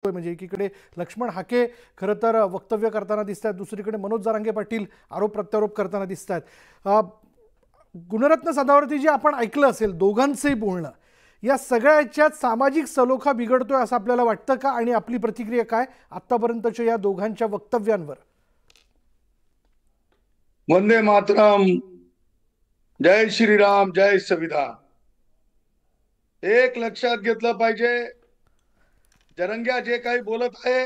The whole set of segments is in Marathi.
म्हणजे एकीकडे लक्ष्मण हाके खरं तर वक्तव्य करताना दिसत आहेत, दुसरीकडे मनोज जरांगे पाटील आरोप प्रत्यारोप करताना दिसत आहेत. गुणरत्न सदावर्तीजी, आपण ऐकलं असेल दोघांचंही बोलणं. या सगळ्याच्यात सामाजिक सलोखा बिघडतोय असं आपल्याला वाटतं का? आणि आपली प्रतिक्रिया काय आतापर्यंतच्या या दोघांच्या वक्तव्यांवर? वंदे मातरम, जय श्रीराम, जय संविधान. एक लक्षात घेतलं पाहिजे, जरंग्या जे काही बोलत आहे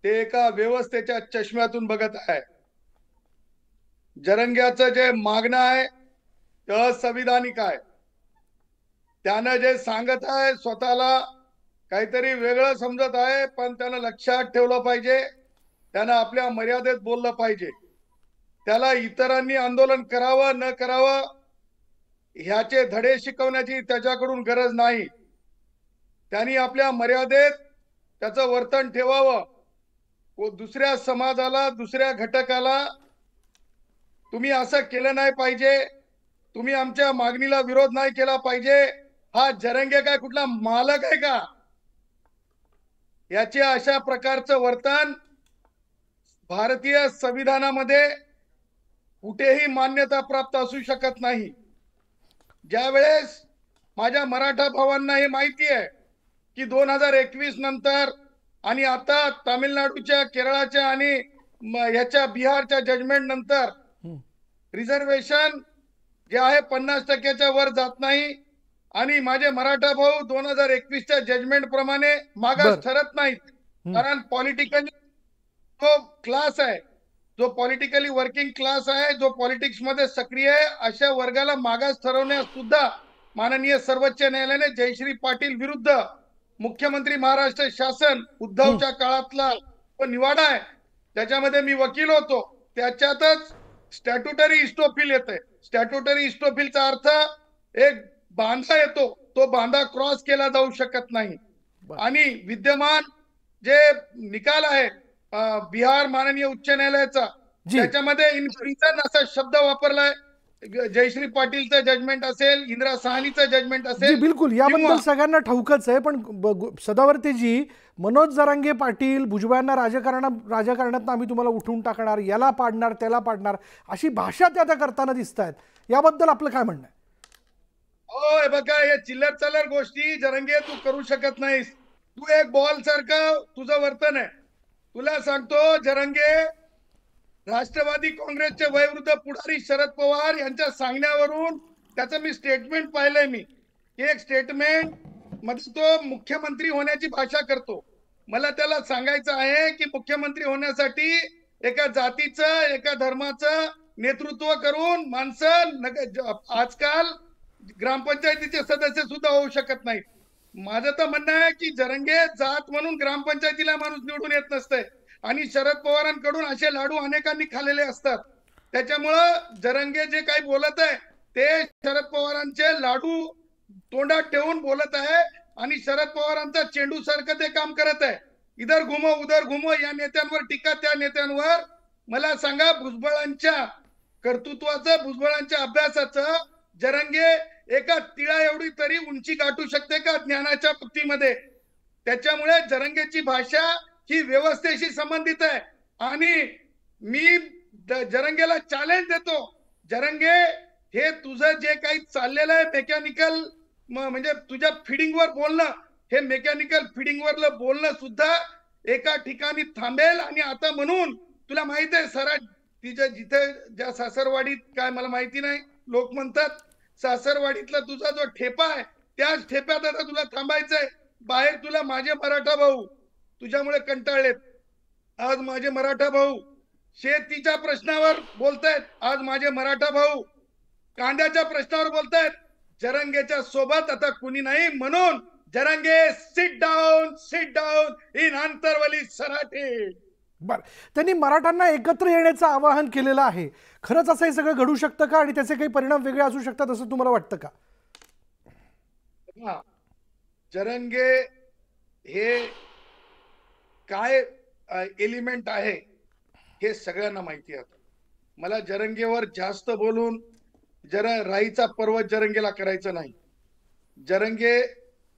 ते एका व्यवस्थेच्या चष्म्यातून बघत आहे. जरंग्याचं जे मागणं आहे ते असंविधानिक आहे. त्यानं जे सांगत आहे स्वतःला काहीतरी वेगळं समजत आहे, पण त्यानं लक्षात ठेवलं पाहिजे, त्यानं आपल्या मर्यादेत बोललं पाहिजे. त्याला इतरांनी आंदोलन करावं न करावं ह्याचे धडे शिकवण्याची त्याच्याकडून गरज नाही. त्यांनी आपल्या मर्यादेत त्याचं वर्तन ठेवावं. दुसऱ्या समाजाला, दुसऱ्या घटकाला तुम्ही असं केलं नाही पाहिजे, तुम्ही आमच्या मागणीला विरोध नाही केला पाहिजे. हा जरंगे काय कुठला मालक आहे का? याचे अशा प्रकारचं वर्तन भारतीय संविधानामध्ये कुठेही मान्यता प्राप्त असू शकत नाही. ज्यावेळेस माझ्या मराठा भावांना हे माहिती आहे की 2021 नंतर आणि आता तामिळनाडूच्या, केरळाच्या आणि ह्याच्या बिहारच्या जजमेंट नंतर रिझर्वेशन जे आहे 50% वर जात नाही. आणि माझे मराठा भाऊ 2021च्या जजमेंट प्रमाणे मागास ठरत नाहीत. कारण पॉलिटिकली जो क्लास आहे, जो पॉलिटिकली वर्किंग क्लास आहे, जो पॉलिटिक्स मध्ये सक्रिय आहे, अशा वर्गाला मागास ठरवण्यास सुद्धा माननीय सर्वोच्च न्यायालयाने जयश्री पाटील विरुद्ध मुख्यमंत्री महाराष्ट्र शासन उद्धवच्या काळातला निवाडा आहे, त्याच्यामध्ये मी वकील होतो. त्याच्यातच स्टॅट्युटरी इस्टोफिल येते. स्टॅट्युटरी इस्टोफिलचा अर्थ एक बांधा येतो, तो बांधा क्रॉस केला जाऊ शकत नाही. आणि विद्यमान जे निकाल आहे बिहार माननीय उच्च न्यायालयाचा, त्याच्यामध्ये इन प्रिझन असा शब्द वापरलाय. जयश्री पाटीलचं जजमेंट असेल, इंदिरा साहनीचं जजमेंट असेल, बिलकुल याबद्दल सगळ्यांना ठाऊकच आहे. पण सदावर्तीजी, मनोज जरांगे पाटील भुजबळांना राजकारणात आम्ही तुम्हाला उठवून टाकणार, याला पाडणार, त्याला पाडणार, अशी भाषा त्या करताना दिसत आहेत. याबद्दल आपलं काय म्हणणं आहे? हो बघा, या चिल्लर चलर गोष्टी जरंगे तू करू शकत नाहीस. तू एक बॉल सारखं तुझं वर्तन आहे. तुला सांगतो जरंगे, राष्ट्रवादी काँग्रेसचे वयोवृद्ध पुढारी शरद पवार यांच्या सांगण्यावरून त्याचं मी स्टेटमेंट पाहिलंय. मी एक स्टेटमेंट मध्ये तो मुख्यमंत्री होण्याची भाषा करतो. मला त्याला सांगायचं आहे की मुख्यमंत्री होण्यासाठी एका जातीचं, एका धर्माचं नेतृत्व करून माणसं आजकाल ग्रामपंचायतीचे सदस्य सुद्धा होऊ शकत नाहीत. माझं तर म्हणणं आहे की जरंगे जात म्हणून ग्रामपंचायतीला माणूस निवडून येत नसतंय. आणि शरद पवारांकडून असे लाडू अनेकांनी खाल्लेले असतात. त्याच्यामुळं जरंगे जे काही बोलत आहे ते शरद पवारांचे लाडू तोंडात ठेवून बोलत आहे आणि शरद पवारांचा चेंडू सारखं ते काम करत आहे. इधर घुमो उधर घुमो, या नेत्यांवर टीका, त्या नेत्यांवर. मला सांगा, भुजबळांच्या कर्तृत्वाचं, भुजबळांच्या अभ्यासाचं जरंगे एका तिळा एवढी तरी उंची गाठू शकते का ज्ञानाच्या बाबतीमध्ये? त्याच्यामुळे जरंगेची भाषा ही व्यवस्थेशी संबंधित आहे. आणि मी जरंगेला चॅलेंज देतो, जरंगे, हे तुझं जे काही चाललेलं आहे मेकॅनिकल, म्हणजे तुझ्या फिडिंगवर बोलणं, हे मेकॅनिकल फिडिंगवर बोलणं सुद्धा एका ठिकाणी थांबेल. आणि आता म्हणून तुला माहित आहे, सरा तिच्या जिथे ज्या सासरवाडीत, काय मला माहिती नाही, लोक म्हणतात सासरवाडीतला तुझा जो ठेपा आहे त्याच ठेप्यात आता तुला थांबायचंय. बाहेर तुला माझे मराठा भाऊ तुझ्यामुळे कंटाळलेत. आज माझे मराठा भाऊ शेतीच्या प्रश्नावर बोलतायत, आज माझे मराठा भाऊ कांद्याच्या प्रश्नावर बोलतायत. जरंगेच्या सोबत आता कुणी नाही. म्हणून Jarange, sit down in Antarwali Sarate. बर, त्यांनी मराठ्यांना एकत्र येण्याचं आवाहन केलेलं आहे. खरंच असं हे सगळं घडू शकतं का? आणि त्याचे काही परिणाम वेगळे असू शकतात असं तुम्हाला वाटतं का? जरंगे हे काय एलिमेंट आहे हे सगळ्यांना माहिती आहे. मला जरंगेवर जास्त बोलून राईचा पर्वत जरंगेला करायचं नाही. जरंगे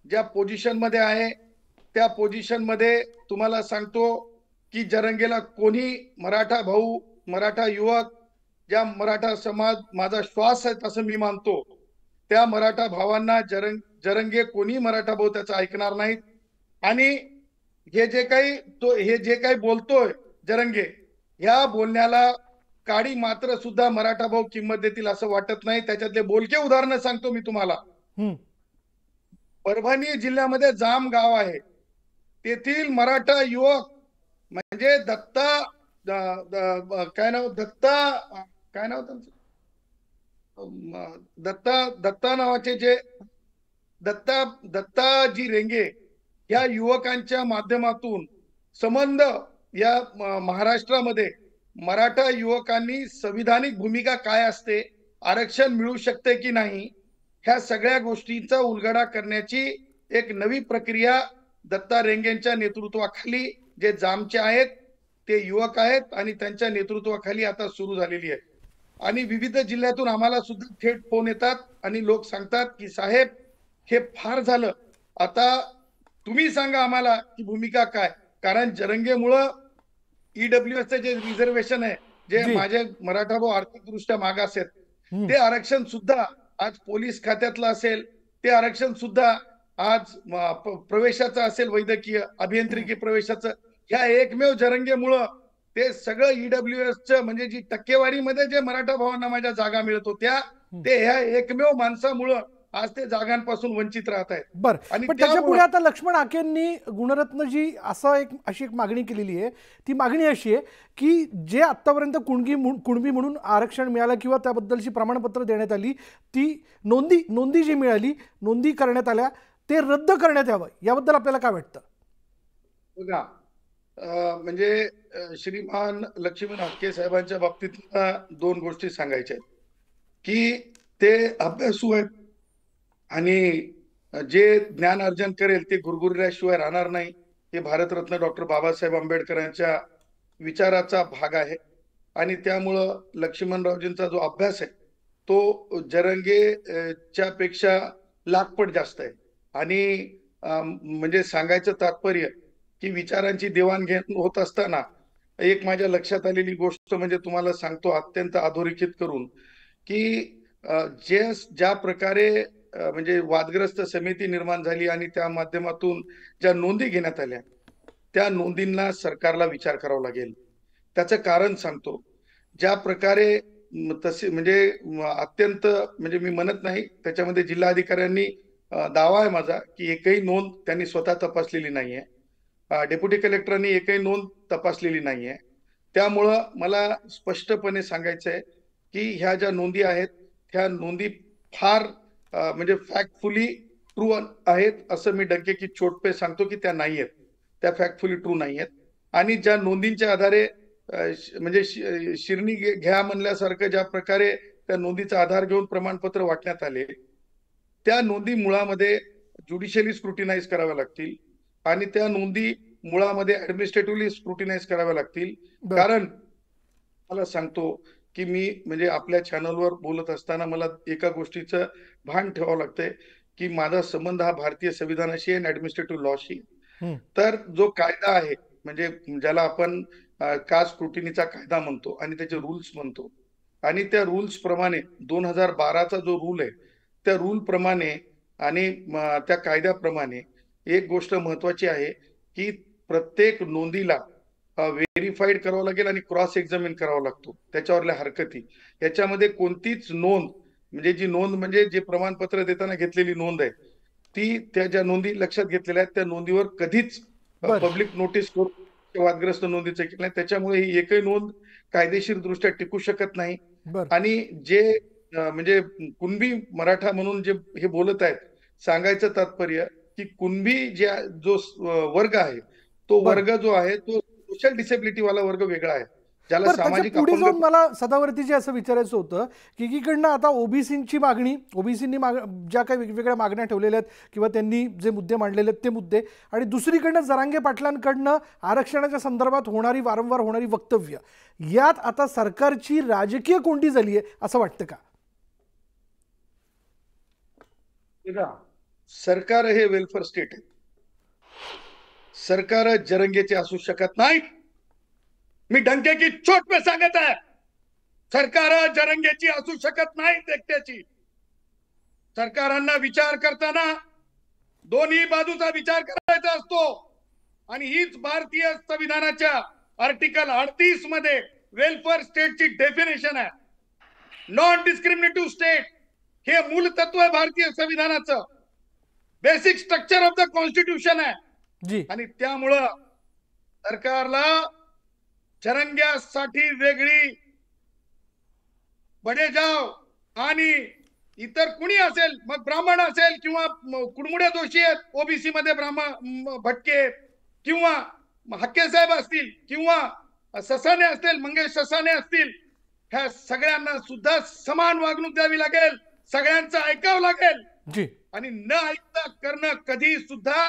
ज्या पोझिशन मध्ये आहे त्या पोझिशन मध्ये तुम्हाला सांगतो की जरंगेला कोणी मराठा भाऊ, मराठा युवक, ज्या मराठा समाज माझा श्वास आहे असं मी मानतो, त्या मराठा भावांना जरंगे कोणी मराठा भाऊ त्याचं ऐकणार नाहीत. आणि हे जे काही बोलतोय जरंगे, ह्या बोलण्याला काडी मात्र सुद्धा मराठा भाऊ किंमत देतील असं वाटत नाही. त्याच्यातले बोलके उदाहरणं सांगतो मी तुम्हाला. परभणी जिल्ह्यामध्ये जाम गाव आहे, तेथील मराठा युवक म्हणजे काय नाव त्यांचं, दत्ता नावाचे जे दत्ताजी रेंगे, या युवकांच्या माध्यमातून संबंध या महाराष्ट्रामध्ये मराठा युवकांनी संविधानिक भूमिका काय असते, आरक्षण मिळू शकते की नाही, ह्या सगळ्या गोष्टींचा उलगडा करण्याची एक नवी प्रक्रिया दत्ता रेंगेंच्या नेतृत्वाखाली जे जामचे आहेत ते युवक आहेत आणि त्यांच्या नेतृत्वाखाली आता सुरू झालेली आहे. आणि विविध जिल्ह्यातून आम्हाला सुद्धा थेट फोन येतात आणि लोक सांगतात की साहेब हे फार झालं, आता तुम्ही सांगा आम्हाला की भूमिका काय. कारण जरंगेमुळं ईडब्ल्यूएसचे जे रिझर्वेशन आहे, जे माझे मराठा भाऊ आर्थिकदृष्ट्या मागास आहेत, ते आरक्षण सुद्धा आज पोलीस खात्यातलं असेल, ते आरक्षण सुद्धा आज प्रवेशाचं असेल, वैद्यकीय अभियांत्रिकी प्रवेशाचं, ह्या एकमेव जरंगेमुळं ते सगळं ईडब्ल्यूएसचं म्हणजे जी टक्केवारीमध्ये जे मराठा भावांना माझ्या जागा मिळत होत्या, ते ह्या एकमेव माणसामुळं आज ते जागांपासून वंचित राहत आहेत. बरं, पण त्याच्या पुढे आता लक्ष्मण हाकेंनी गुणरत्नजी अशी एक मागणी केलेली आहे. ती मागणी अशी आहे की जे आतापर्यंत कुणबी म्हणून आरक्षण मिळालं किंवा त्याबद्दलची प्रमाणपत्र देण्यात आली, ती नोंदी जी मिळाली, नोंदी करण्यात आल्या, ते रद्द करण्यात यावं. याबद्दल आपल्याला काय वाटतं? बघा, म्हणजे श्रीमान लक्ष्मण हाके साहेबांच्या बाबतीत दोन गोष्टी सांगायच्या आहेत की ते अभ्यासू आहेत आणि जे ज्ञान अर्जन करेल ते गुरगुरल्याशिवाय राहणार नाही. हे भारतरत्न डॉक्टर बाबासाहेब आंबेडकरांच्या विचाराचा भाग आहे. आणि त्यामुळं लक्ष्मणरावजींचा जो अभ्यास आहे तो जरंगेच्या पेक्षा लाखपट जास्त आहे. आणि म्हणजे सांगायचं तात्पर्य की विचारांची देवाणघेवाण होत असताना एक माझ्या लक्षात आलेली गोष्ट म्हणजे तुम्हाला सांगतो अत्यंत अधोरेखित करून, की ज्या प्रकारे म्हणजे वादग्रस्त समिती निर्माण झाली आणि त्या माध्यमातून ज्या नोंदी घेण्यात आल्या, त्या नोंदींना सरकारला विचार करावा लागेल. त्याचं कारण सांगतो. ज्या प्रकारे तसे म्हणजे अत्यंत म्हणजे मी म्हणत नाही, त्याच्यामध्ये जिल्हाधिकाऱ्यांनी दावा आहे माझा की एकही नोंद त्यांनी स्वतः तपासलेली नाहीये, डेप्युटी कलेक्टरांनी एकही नोंद तपासलेली नाहीये. त्यामुळं मला स्पष्टपणे सांगायचं आहे की ह्या ज्या नोंदी आहेत ह्या नोंदी फार म्हणजे फॅक्टफुली ट्रू आहेत असं मी डंके की चोट पे सांगतो की त्या नाही आहेत, त्या फॅक्टफुली ट्रू नाही आहेत. आणि ज्या नोंदींच्या आधारे म्हणजे शिरणी घ्या म्हणल्यासारखं ज्या प्रकारे त्या नोंदीचा आधार घेऊन प्रमाणपत्र वाटण्यात आले, त्या नोंदी मुळामध्ये ज्युडिशियली स्क्रुटिनाइज कराव्या लागतील आणि त्या नोंदी मुळामध्ये ऍडमिनिस्ट्रेटिव्हली स्क्रुटिनाइज कराव्या लागतील. कारण मला सांगतो की मी म्हणजे आपल्या चॅनलवर बोलत असताना मला एका गोष्टीचं भान ठेवावं लागतंय की माझा संबंध हा भारतीय संविधानाशी आणि ऍडमिनिस्ट्रेटिव्ह लॉशी. तर जो कायदा आहे म्हणजे ज्याला आपण कास्ट स्क्रुटिनीचा कायदा म्हणतो आणि त्याचे रूल्स म्हणतो, आणि त्या रूल्स प्रमाणे 2012चा जो रूल आहे त्या रूल प्रमाणे आणि त्या कायद्याप्रमाणे एक गोष्ट महत्वाची आहे की प्रत्येक नोंदीला व्हेरीफाईड करावं लागेल आणि क्रॉस एक्झामिन करावा लागतो त्याच्यावरल्या हरकती. याच्यामध्ये कोणतीच नोंद म्हणजे जी नोंद म्हणजे जे प्रमाणपत्र देताना घेतलेली नोंद आहे ती त्या ज्या नोंदी लक्षात घेतलेल्या आहेत त्या नोंदीवर कधीच पब्लिक नोटीस करून वादग्रस्त नोंदीचं केलं नाही. त्याच्यामुळे ही एकही नोंद कायदेशीर दृष्ट्या टिकू शकत नाही. आणि जे म्हणजे कुणबी मराठा म्हणून जे हे बोलत आहेत, सांगायचं तात्पर्य की कुणबी जो वर्ग आहे तो वर्ग जो आहे तो सोशल डिसेबिलिटी वाला वर्ग वेगळा आहे, ज्याला सामाजिक. पुढे जाऊन मला सदावर्तीजी असं विचारायचं होतं की एकीकडनं आता ओबीसींची मागणी, ओबीसींनी ज्या काही वेगवेगळ्या मागण्या ठेवलेल्या आहेत किंवा त्यांनी जे मुद्दे मांडलेले आहेत ते मुद्दे, आणि दुसरीकडनं जरांगे पाटलांकडनं आरक्षणाच्या संदर्भात वारंवार होणारी वक्तव्य, यात आता सरकारची राजकीय कोंडी झाली आहे असं वाटतं का? सरकार हे वेलफेअर स्टेट आहे सरकार जरंगेचे असू शकत नाही। मी डंके की चोट पे सांगत आहे, सरकार जरंगेची असू शकत नाही एकट्याची। सरकारांना विचार करताना दोन्ही बाजूचा विचार करायचा असतो आणि हीच भारतीय संविधानाच्या आर्टिकल 38 मध्ये वेलफेअर स्टेटची डेफिनेशन आहे। नॉन डिस्क्रिमिनेटिव्ह स्टेट हे मूल तत्व आहे भारतीय संविधानाचं, basic structure of the constitution आहे। जी आणि त्यामुळं सरकारला जरंग्यासाठी वेगळी बडेजाव आणि इतर कुणी असेल, मग ब्राह्मण असेल किंवा कुडमुडे दोषी आहेत ओबीसी मध्ये, ब्राह्मण भटके किंवा हक्के साहेब असतील किंवा ससाने असतील, मंगेश ससाने असतील, ह्या सगळ्यांना सुद्धा समान वागणूक द्यावी लागेल, सगळ्यांचं ऐकावं लागेल। जी आणि न ऐकता करणं कधी सुद्धा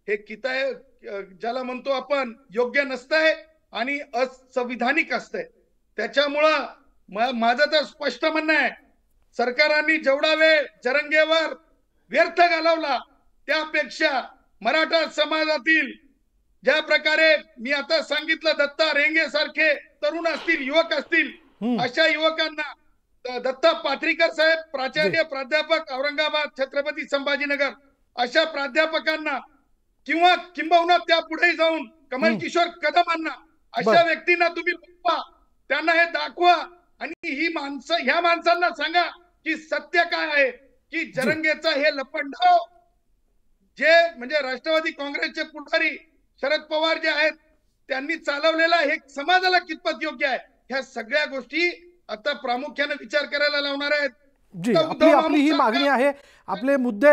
हे किताय ज्याला म्हणतो आपण योग्य नसतंय आणि असंविधानिक असतंय। त्याच्यामुळं माझं तर स्पष्ट म्हणणं आहे, सरकारांनी जेवढा वेळ जरंगेवर व्यर्थ घालवला त्यापेक्षा मराठा समाजातील ज्या प्रकारे मी आता सांगितलं, दत्ता रेंगे सारखे तरुण असतील, युवक असतील, अशा युवकांना दत्ता पात्रीकर साहेब प्राचार्य प्राध्यापक औरंगाबाद छत्रपती संभाजीनगर अशा प्राध्यापकांना किंवा किंबहुना त्या पुढे जाऊन कमल किशोर कदमांना अशा व्यक्तींना तुम्ही बोलवा, त्यांना हे दाखवा आणि ह्या माणसांना सांगा की सत्य काय आहे, की जरंगेचा हे लपंडाव जे म्हणजे राष्ट्रवादी काँग्रेसचे पुढारी शरद पवार जे आहेत त्यांनी चालवलेला हे समाजाला कितपत योग्य आहे, ह्या सगळ्या गोष्टी आता प्रामुख्याने विचार करायला लावणार आहेत। जी आपली ही मागणी आहे, आपले मुद्दे